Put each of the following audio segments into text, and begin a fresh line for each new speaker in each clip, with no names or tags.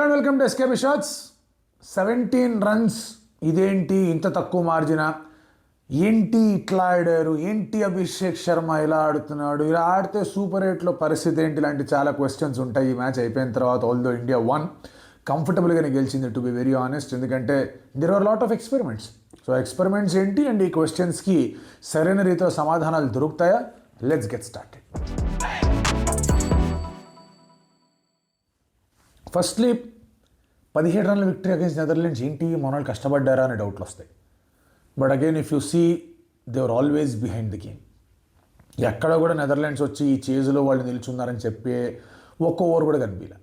Hello and welcome to SKB Shots. 17 runs ఇదేంటి ఇంత తక్కువ మార్జినా, ఏంటి ఇట్లా ఆడారు, ఏంటి అభిషేక్ శర్మ ఇలా ఆడుతున్నాడు, ఇలా ఆడితే సూపర్ 8లో పరిస్థితి ఏంటి, ఇలాంటి చాలా క్వశ్చన్స్ ఉంటాయి. ఈ మ్యాచ్ అయిపోయిన తర్వాత ఆల్దో ఇండియా వన్ కంఫర్టబుల్గానే గెలిచింది టు బి వెరీ ఆనెస్ట్, ఎందుకంటే there are lot of experiments. So experiments ఏంటి అండ్ ఈ క్వశ్చన్స్కి సరైన రీతిలో సమాధానాలు దొరుకుతాయా? Let's get started. ఫస్ట్లీ 17 రన్ల విక్టరీ అగేన్స్ట్ నెదర్లాండ్స్, ఏంటి మనోళ్ళు కష్టపడ్డారా అనే డౌట్లు వస్తాయి. But again if you see they were always behind the game. ఎక్కడ కూడా నెదర్లాండ్స్ వచ్చి ఈ చేజ్లో వాళ్ళు నిల్చున్నారని చెప్పే ఒక్క ఓవర్ కూడా కనిపించలే.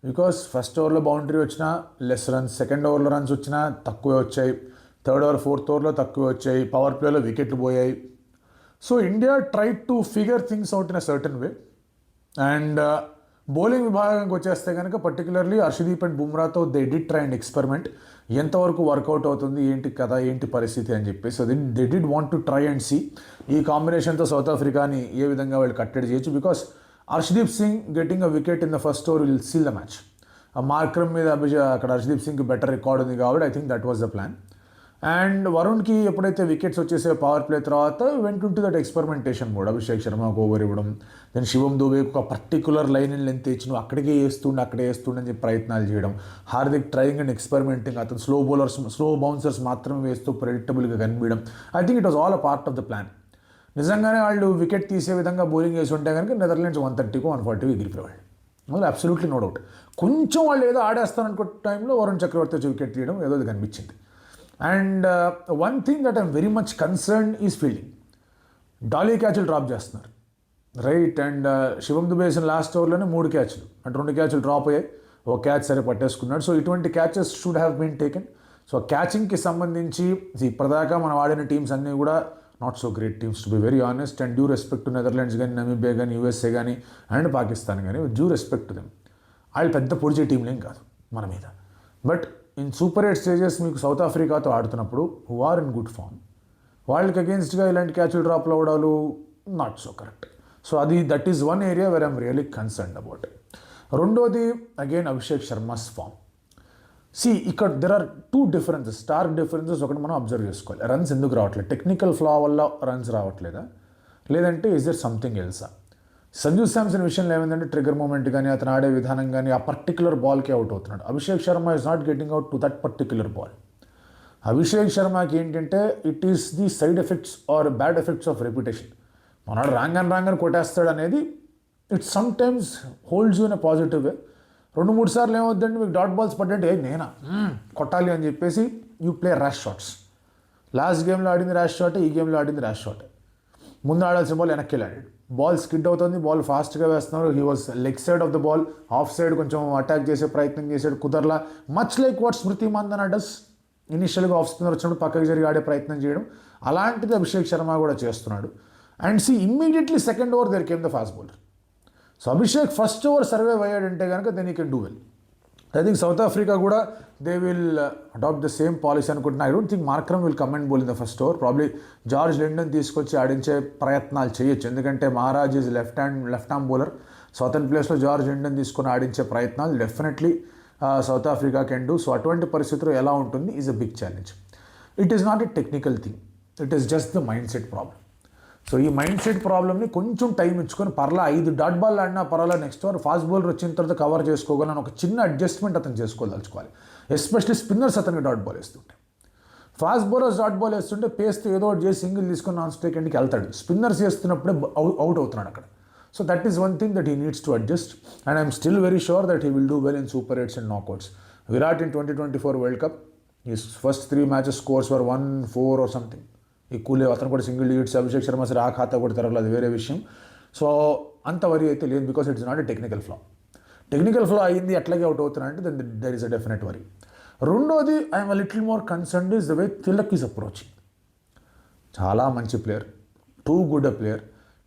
బికాస్ ఫస్ట్ ఓవర్లో బౌండరీ వచ్చినా లెస్ రన్స్, సెకండ్ ఓవర్లో రన్స్ వచ్చినా తక్కువే వచ్చాయి, థర్డ్ ఓవర్ ఫోర్త్ ఓవర్లో తక్కువే వచ్చాయి, పవర్ ప్లేలో వికెట్లు పోయాయి. So India tried to figure things out in a certain way. And bowling విభాగానికి వచ్చేస్తే కనుక పర్టికులర్లీ హర్షదీప్ అండ్ బుమ్రాతో they did try and experiment. ఎంతవరకు వర్కౌట్ అవుతుంది, ఏంటి కథ, ఏంటి పరిస్థితి అని చెప్పేసి they did want to try and see ఈ కాంబినేషన్తో సౌత్ ఆఫ్రికాని ఏ విధంగా వాళ్ళు కట్టడి చేయొచ్చు. Because Harshdeep Singh getting a wicket in the first over will seal the match. ఆ మార్క్రమ్ మీద అక్కడ హర్షదీప్ సింగ్కి బెటర్ రికార్డ్ ఉంది కాబట్టి I think that was the plan. And వరుణ్కి ఎప్పుడైతే వికెట్స్ వచ్చేసే పవర్ ప్లే తర్వాత went to that experimentation mode. Abhishek Sharma ఒక ఓవర్ ఇవ్వడం, దెన్ శివం దుబేకి ఒక పర్టికులర్ లైన్ అండ్ లెంత్ ఇచ్చి నువ్వు అక్కడికే అక్కడే వేస్తుండని చెప్పి ప్రయత్నాలు చేయడం, హార్దిక్ ట్రయింగ్ అండ్ ఎక్స్పెరిమెంటింగ్, అతను స్లో బౌన్సర్స్ మాత్రమే వేస్తూ ప్రెడిక్టబుల్గా కనిపించడం. I think it was all a part of the plan. నిజంగానే వాళ్ళు వికెట్ తీసే విధంగా బౌలింగ్ వేసి ఉంటే కనుక నెదర్లాండ్స్ 130 140 ఎగిరిపోయేవాళ్ళు. అందులో అబ్సల్యూట్లీ నో డౌట్. కొంచెం వాళ్ళు ఏదో ఆడేస్తారనుకున్న టైంలో వరుణ్ చక్రవర్తి వచ్చి వికెట్ తీయడం ఏదో కనిపించింది. And one thing that I'm very much concern is fielding. Dolly క్యాచ్లు డ్రాప్ చేస్తున్నారు, రైట్. అండ్ శివం దుబే వేసిన లాస్ట్ ఓవర్లోనే 3 క్యాచ్లు, అంటే 2 క్యాచ్లు డ్రాప్ అయ్యాయి, ఒక క్యాచ్ సరే పట్టేసుకున్నాడు. సో ఇటువంటి catches should have been taken. So క్యాచింగ్కి సంబంధించి ఇప్పటిదాకా మనం ఆడిన టీమ్స్ అన్నీ కూడా not so great teams to be very honest. And due respect to Netherlands కానీ, నమీబియా కానీ, USA కానీ అండ్ పాకిస్తాన్ కానీ, డ్యూ రెస్పెక్ట్ టు దెమ్. వాళ్ళు పెద్ద పొడిచే టీంలేం కాదు మన మీద. బట్ ఇన్ సూపర్ 8 స్టేజెస్ మీకు సౌత్ ఆఫ్రికాతో ఆడుతున్నప్పుడు who are in good form, వాళ్ళకి అగేన్స్ట్గా ఇలాంటి క్యాచ్లు డ్రాప్లు అవ్వడాలు not so correct. So that is one area where I'm really concerned about. రెండోది అగైన్ అభిషేక్ శర్మస్ ఫామ్. ఇక్కడ there are 2 differences, stark differences. ఒకటి మనం అబ్జర్వ్ చేసుకోవాలి, రన్స్ ఎందుకు రావట్లేదు, టెక్నికల్ ఫ్లా వల్ల రన్స్ రావట్లేదా, లేదంటే ఈజ్ దర్ సంథింగ్ ఎల్సా? సంజు శాంసన్ విషయంలో ఏమైందంటే ట్రిగర్ మూమెంట్ కానీ, అతను ఆడే విధానం కానీ, ఆ పర్టికులర్ బాల్కి అవుట్ అవుతున్నాడు. Abhishek Sharma is not getting out to that particular ball. Abhishek శర్మకి ఏంటంటే it is the side effects or bad effects of reputation. మనవాడు రాంగ్ కొట్టేస్తాడు అనేది it sometimes holds you in a positive way. 2-3 సార్లు ఏమవుతుందంటే మీకు డాట్ బాల్స్ పడ్డంటే నేనా కొట్టాలి అని చెప్పేసి you play rash shots. Last గేమ్లో ఆడింది ర్యాష్ షాట్, ఈ గేమ్లో ఆడింది ర్యాష్ షాట్. ముందు ఆడాల్సిన బాల్ వెనక్కి ఆడాడు, బాల్ స్కిడ్ అవుతుంది, బాల్ ఫాస్ట్గా వేస్తున్నారు. He was leg side of the ball, off side కొంచెం అటాక్ చేసే ప్రయత్నం చేశాడు, కుదరలా. Much like what Smriti Mandhana does ఇనిషియల్గా ఆఫ్ స్పిన్నర్ వచ్చినప్పుడు పక్కకి జరిగి ఆడే ప్రయత్నం చేయడం, అలాంటిది అభిషేక్ శర్మ కూడా చేస్తున్నాడు. And immediately second over there came the fast bowler. So Abhishek first over survive అయ్యాడంటే కనుక then you can do well. I think South Africa కూడా they will adopt the same policy అనుకుంటున్నా. I don't think Markram will come and bowl in the first over. Probably George Linde తీసుకొచ్చి ఆడించే ప్రయత్నాలు చేయొచ్చు, ఎందుకంటే Maharaj is left arm bowler. So అతని ప్లేస్లో George Linde తీసుకొని ఆడించే ప్రయత్నాలు definitely South Africa can do. So అటువంటి పరిస్థితుల్లో ఎలా ఉంటుంది is a big challenge. It is not a technical thing, it is just the mindset problem. So ఈ మైండ్ సెట్ ప్రాబ్లమ్ని కొంచెం టైం ఇచ్చుకొని 5 డాట్ బాల్ ఆడినా పర్వాలేదు, నెక్స్ట్ ఓవర్ ఫాస్ట్ బౌలర్ వచ్చిన తర్వాత కవర్ చేసుకోగలని ఒక చిన్న అడ్జస్ట్మెంట్ అతను చేసుకోదలుచుకోవాలి. ఎస్పెషల్లీ స్పిన్నర్స్ అతనికి డాట్ బాల్ వేస్తుంటే, ఫాస్ట్ బౌలర్స్ డాట్ బాల్ వేస్తుంటే పేస్తే ఏదో ఒకటి చేసి సింగిల్ తీసుకొని నాన్ స్ట్రైక్ ఎండ్కి వెళ్తాడు. స్పిన్నర్స్ చేస్తున్నప్పుడే అవుట్ అవుతున్నాడు అక్కడ. So that is one thing that he needs to adjust. And I'm still very sure that he will do well in super 8s and knockouts. Virat in 2024 world cup his first 3 matches scores were 1-4 or something. ఈ కూలే అతను కూడా single digits. Abhishek Sharma సరే ఆ ఖాతా కూడా తెరవలేదు, అది వేరే విషయం. సో అంత వరి అయితే లేదు, because it's not a technical flaw. Technical flaw అయింది అట్లాగే అవుట్ అవుతున్నారంటే then there is a definite worry. రెండోది I'm a little more concerned is the way Tilak is approaching. చాలా మంచి player, too good a player,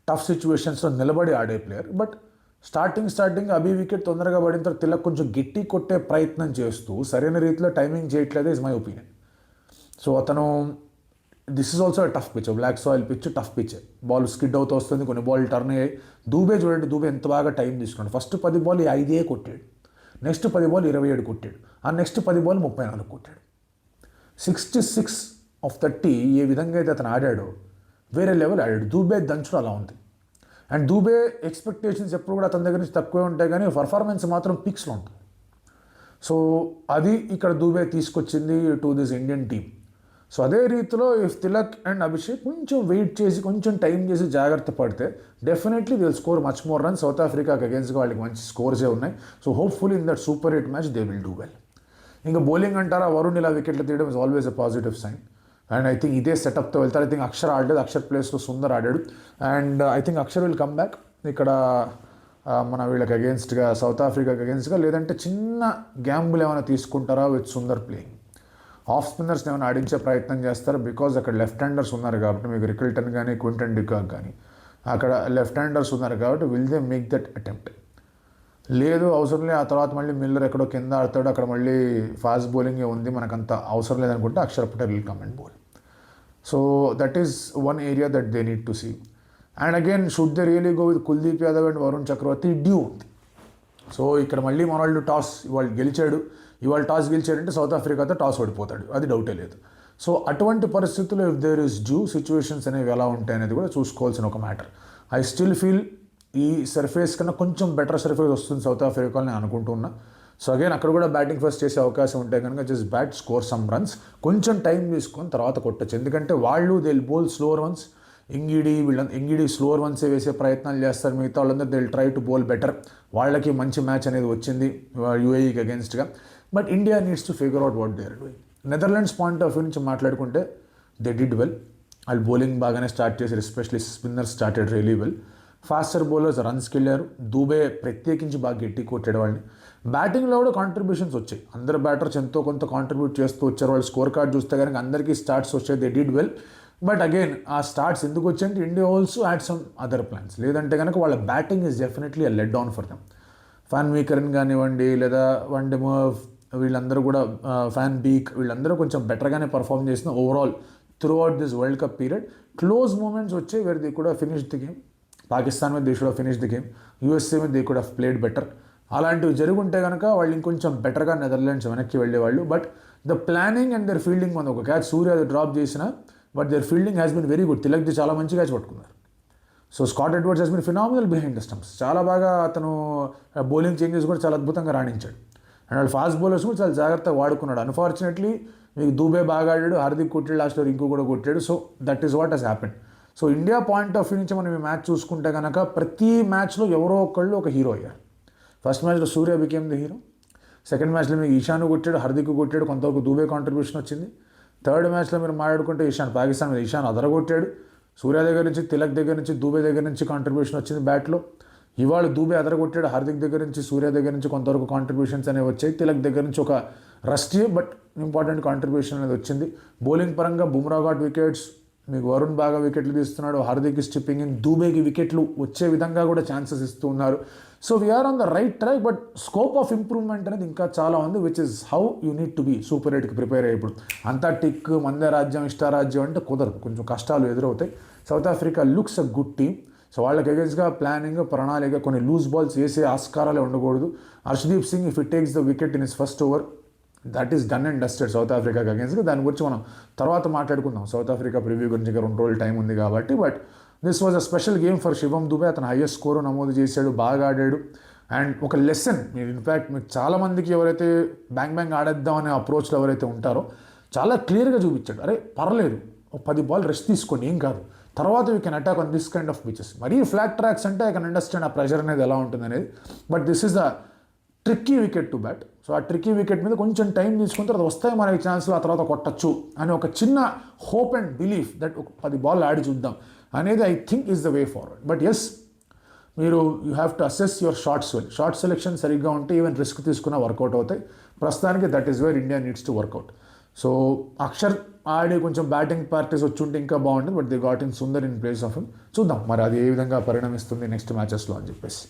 tough సిచ్యువేషన్స్లో నిలబడి ఆడే player. But starting Abhi wicket తొందరగా పడిన తర్వాత తిలక్ కొంచెం గట్టి కొట్టే ప్రయత్నం చేస్తూ సరైన రీతిలో టైమింగ్ చేయట్లేదు ఇస్ మై ఒపీనియన్. సో అతను this is also tough pitch, black soil pitch, tough pitch. Ball skid అవుతూ వస్తుంది, కొన్ని బాల్ టర్న్ అయ్యాయి. దూబే చూడండి, దూబే ఎంత బాగా టైం తీసుకున్నాడు. ఫస్ట్ 10 బాల్ 5 కొట్టాడు. నెక్స్ట్ 10 బాల్ 27 కొట్టాడు, ఆ నెక్స్ట్ 10 బాల్ 34 కొట్టాడు. 66 ఆఫ్ 30 ఏ విధంగా అయితే అతను ఆడాడో వేరే లెవెల్ ఆడాడు. దూబే దంచుడు అలా ఉంది. అండ్ దూబే ఎక్స్పెక్టేషన్స్ ఎప్పుడు కూడా అతని దగ్గర నుంచి తక్కువే ఉంటాయి, కానీ పర్ఫార్మెన్స్ మాత్రం పిక్స్లో ఉంటుంది. సో అది ఇక్కడ దూబే తీసుకొచ్చింది to this Indian team. So అదే రీతిలో ఇఫ్ తిలక్ అండ్ అభిషేక్ కొంచెం వెయిట్ చేసి కొంచెం టైం చేసి జాగ్రత్త పడితే definitely they will score much more runs. సౌత్ ఆఫ్రికాకి అగేన్స్ట్గా వాళ్ళకి మంచి స్కోర్సే ఉన్నాయి. So hopefully in that super hit match they will do well. ఇంకా బౌలింగ్ అంటారా, వరుణ్ ఇలా వికెట్లు తీయడం is always a positive sign. And I think ఇదే సెటప్తో వెళ్తారు. ఐ థింక్ అక్షర్ ఆడలేదు, అక్షర్ ప్లేస్లో సుందర్ ఆడాడు. And I think Axar will come back ఇక్కడ మన వీళ్ళకి అగేన్స్ట్గా, సౌత్ ఆఫ్రికాకి అగేన్స్ట్గా. లేదంటే చిన్న గ్యాంబుల్ ఏమైనా తీసుకుంటారా with Sundar playing. Of spinners ఏమైనా ఆడించే ప్రయత్నం చేస్తారు, బికాజ్ అక్కడ లెఫ్ట్ హ్యాండర్స్ ఉన్నారు కాబట్టి, మీకు రికిల్టన్ కానీ క్వింటన్ డికాక్ కానీ అక్కడ లెఫ్ట్ హ్యాండర్స్ ఉన్నారు కాబట్టి will they make that attempt. లేదు అవసరం లేదు, ఆ తర్వాత మళ్ళీ మిల్లర్ ఎక్కడో కింద ఆడతాడు, అక్కడ మళ్ళీ ఫాస్ట్ బౌలింగే ఉంది, మనకంత అవసరం లేదనుకుంటే Axar Patel will come and bowl. So that is one area that they need to see. And again should they really go with Kuldeep Yadav and Varun Chakravarthy, dew ఉంది. సో ఇక్కడ మళ్ళీ మన వాళ్ళు టాస్ ఇవాళ టాస్ గెలిచాడంటే సౌత్ ఆఫ్రికాతో టాస్ ఓడిపోతాడు, అది డౌటే లేదు. సో అటువంటి పరిస్థితుల్లో if there is dew situations అనేవి ఎలా ఉంటాయి అనేది కూడా చూసుకోవాల్సిన ఒక మ్యాటర్. ఐ స్టిల్ ఫీల్ ఈ సర్ఫేస్ కన్నా కొంచెం బెటర్ సర్ఫేస్ వస్తుంది సౌత్ ఆఫ్రికా నేను అనుకుంటున్నా. సో అగైన్ అక్కడ కూడా బ్యాటింగ్ ఫస్ట్ చేసే అవకాశం ఉంటే కనుక just bat, score some runs, కొంచెం టైం తీసుకొని తర్వాత కొట్టచ్చు. ఎందుకంటే వాళ్ళు they will bowl slower ones. Ngidi slower వన్సే వేసే ప్రయత్నాలు చేస్తారు, మిగతా వాళ్ళందరూ they will try to bowl better. వాళ్ళకి మంచి మ్యాచ్ అనేది వచ్చింది యూఏఈకి అగేన్స్ట్గా. But India needs to figure out what they are doing. Netherlands point of view నుంచి మాట్లాడుకుంటే దే డిడ్ వెల్. వాళ్ళు బౌలింగ్ బాగానే స్టార్ట్ చేశారు, especially spinner started really well. Faster bowlers రన్స్కి వెళ్ళారు, దూబే ప్రత్యేకించి బాగా గట్టి కొట్టాడు వాళ్ళని. బ్యాటింగ్లో కూడా కాంట్రిబ్యూషన్స్ వచ్చాయి, అందరు బ్యాటర్స్ ఎంతో కొంత కాంట్రిబ్యూట్ చేస్తూ వచ్చారు. వాళ్ళు స్కోర్ కార్డ్ చూస్తే కనుక అందరికీ స్టార్ట్స్ వచ్చాయి, they did well. But again ఆ స్టార్ట్స్ ఎందుకు వచ్చాయంటే India also had some other plans. లేదంటే కనుక వాళ్ళ batting is definitely a let down for them. Van Meekeren కానివ్వండి, లేదా వన్డెమర్వ్, వీళ్ళందరూ కూడా ఫ్యాన్ బీక్, వీళ్ళందరూ కొంచెం బెటర్గానే పర్ఫామ్ చేసిన overall throughout this world cup period. Close moments వచ్చాయి where they could have finished the game. Pakistan మీద they should have finished the game. USA మీద they could have played better. అలాంటివి జరుగుంటే కనుక వాళ్ళు ఇంకొంచెం బెటర్గా నెదర్లాండ్స్ వెనక్కి వెళ్ళేవాళ్ళు. But the planning and their fielding ఉంది. ఒక క్యాచ్ సూర్య డ్రాప్ చేసిన, but their fielding has been very good. తిలక్ది చాలా మంచి క్యాచ్ పట్టుకున్నారు. So Scott Edwards has been phenomenal behind the stumps. చాలా బాగా అతను బౌలింగ్ చేంజెస్ కూడా చాలా అద్భుతంగా రాణించాడు. అండ్ వాళ్ళు ఫాస్ట్ బౌలర్స్ కూడా చాలా జాగ్రత్తగా వాడుకున్నాడు. అన్ఫార్చునేట్లీ మీకు దూబే బాగా ఆడాడు, హార్దిక్ కొట్టాడు, లాస్ట్లో రింకు కూడా కొట్టాడు. So that is what he's happened. So India point of view నుంచి మనం ఈ మ్యాచ్ చూసుకుంటే కనుక ప్రతి మ్యాచ్లో ఎవరో ఒకళ్ళు ఒక హీరో అయ్యారు. ఫస్ట్ మ్యాచ్లో సూర్య బికేమ్ ది హీరో. సెకండ్ మ్యాచ్లో మీకు ఈశాను కొట్టాడు, హార్దిక్ కొట్టాడు, కొంతవరకు దూబే కాంట్రిబ్యూషన్ వచ్చింది. థర్డ్ మ్యాచ్లో మీరు మాట్లాడుకుంటే పాకిస్తాన్ మీద ఈశాన్ అదరగొట్టాడు. సూర్య దగ్గర నుంచి, తిలక్ దగ్గర నుంచి, దూబే దగ్గర నుంచి కాంట్రిబ్యూషన్ వచ్చింది బ్యాట్లో. ఇవాళ దూబే అదరగొట్టాడు, హార్దిక్ దగ్గర నుంచి, సూర్య దగ్గర నుంచి కొంతవరకు కాంట్రిబ్యూషన్స్ అనేవి వచ్చాయి. తిలక్ దగ్గర నుంచి ఒక రస్టీ బట్ ఇంపార్టెంట్ కాంట్రిబ్యూషన్ అనేది వచ్చింది. బౌలింగ్ పరంగా బుమ్రా గాట్ వికెట్స్, మీకు వరుణ్ బాగా వికెట్లు తీస్తున్నాడు, హార్దిక్ స్టిప్పింగ్ ఇన్, దూబేకి వికెట్లు వచ్చే విధంగా కూడా ఛాన్సెస్ ఇస్తూ ఉన్నారు. So we are on the right track. But scope of improvement అనేది ఇంకా చాలా ఉంది, which is how you need to be super ఎయిట్కి ప్రిపేర్ అయ్యేప్పుడు. అంతా టిక్, మందే రాజ్యం, ఇష్టారాజ్యం అంటే కుదరదు, కొంచెం కష్టాలు ఎదురవుతాయి. South Africa looks a good team. So వాళ్ళకి అగేన్స్ట్గా ప్లానింగ్, ప్రణాళిక, కొన్ని లూజ్ బాల్స్ వేసే ఆస్కారాలే ఉండకూడదు. Harshdeep Singh if it takes the wicket in his first over, that is done and dusted south ఆఫ్రికాకి అగేన్స్ట్గా. దాని గురించి మనం తర్వాత మాట్లాడుకుందాం, సౌత్ ఆఫ్రికా ప్రివ్యూ గురించి 2 రోజులు టైం ఉంది కాబట్టి. But this was a special game for Shivam Dube. అతను హైయెస్ట్ స్కోరు నమోదు చేశాడు, బాగా ఆడాడు. అండ్ ఒక లెసన్, మీరు ఇన్ఫ్యాక్ట్ మీకు చాలామందికి ఎవరైతే బ్యాంగ్ ఆడేద్దాం అనే అప్రోచ్లో ఎవరైతే ఉంటారో చాలా క్లియర్గా చూపించాడు. అరే పర్లేదు, 10 బాల్ రెస్ట్ తీసుకోండి, ఏం కాదు, తర్వాత you can attack on this kind of pitches. మరీ ఫ్లాట్ ట్రాక్స్ అంటే ఐ కెన్ అండర్స్టాండ్ ఆ ప్రెషర్ అనేది ఎలా ఉంటుంది అనేది. But this is the tricky wicket to bat. So ఆ ట్రిక్కీ వికెట్ మీద కొంచెం టైం తీసుకున్న తర్వాత వస్తాయి మనకి ఛాన్స్లో, ఆ తర్వాత కొట్టచ్చు అని ఒక చిన్న హోప్ అండ్ బిలీఫ్ దట్ ఒక 10 బాల్ ఆడి చూద్దాం అనేది I think is the way forward. But yes, మీరు you have to assess your shots well. Shot selection సరిగ్గా ఉంటే ఈవెన్ రిస్క్ తీసుకున్న వర్కౌట్ అవుతాయి. ప్రస్తుతానికి that is where India needs to work out. So Axar ఆడి కొంచెం బ్యాటింగ్ ప్రాక్టీస్ వచ్చి ఉంటే ఇంకా బాగుంటుంది. But they got in Sundar in place of him. చూద్దాం మరి అది ఏ విధంగా పరిణమిస్తుంది నెక్స్ట్ మ్యాచెస్లో అని చెప్పేసి.